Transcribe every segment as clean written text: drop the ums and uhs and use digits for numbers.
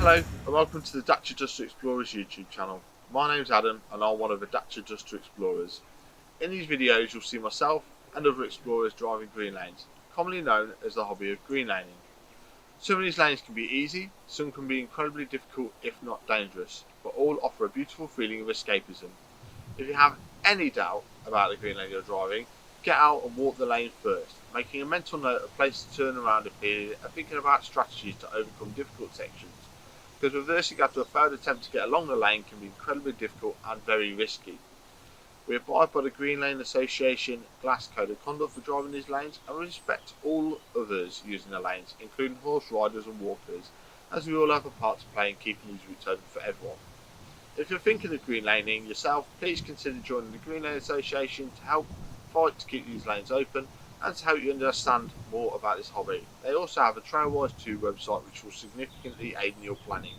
Hello and welcome to the Dacia Duster Explorers YouTube channel. My name's Adam and I'm one of the Dacia Duster Explorers. In these videos you'll see myself and other explorers driving green lanes, commonly known as the hobby of green laning. Some of these lanes can be easy, some can be incredibly difficult if not dangerous, but all offer a beautiful feeling of escapism. If you have any doubt about the green lane you're driving, get out and walk the lane first, making a mental note of places to turn around a period and thinking about strategies to overcome difficult sections, because reversing after a failed attempt to get along the lane can be incredibly difficult and very risky. We abide by the Green Lane Association Glass Code of Conduct for driving these lanes and respect all others using the lanes, including horse riders and walkers, as we all have a part to play in keeping these routes open for everyone. If you're thinking of green laning yourself, please consider joining the Green Lane Association to help fight to keep these lanes open and to help you understand more about this hobby. They also have a Trailwise 2 website which will significantly aid in your planning.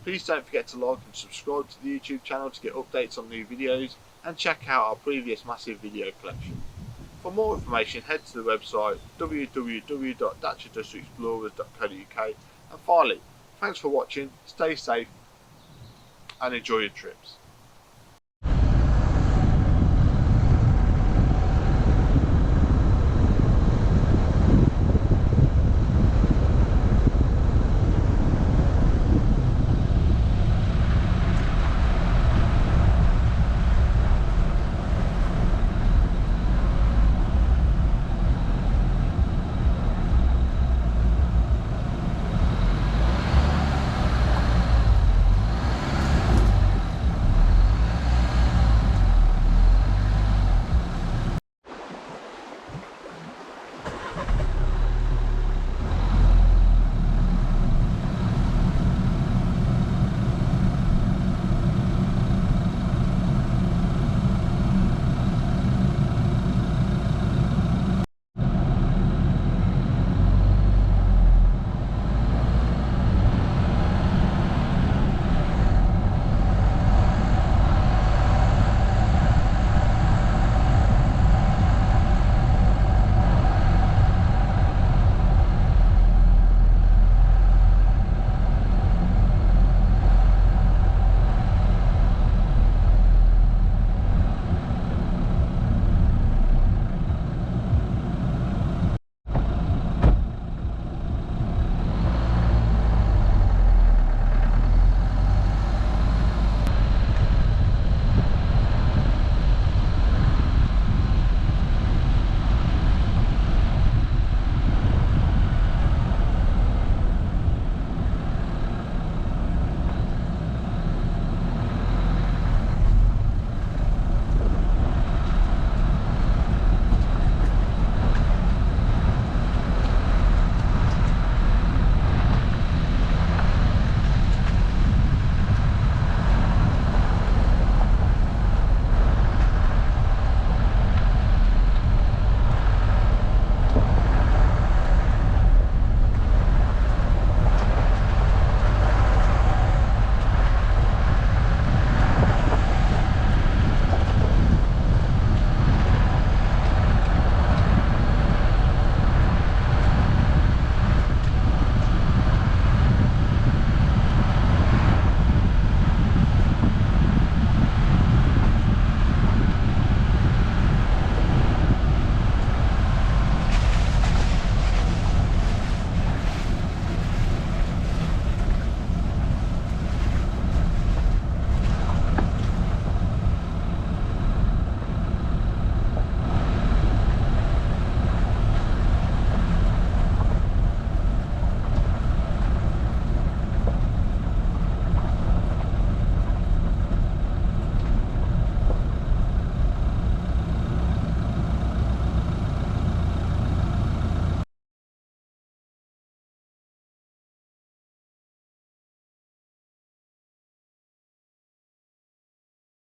Please don't forget to like and subscribe to the YouTube channel to get updates on new videos and check out our previous massive video collection. For more information head to the website www.daciadusterexplorers.co.uk, and finally, thanks for watching, stay safe and enjoy your trips.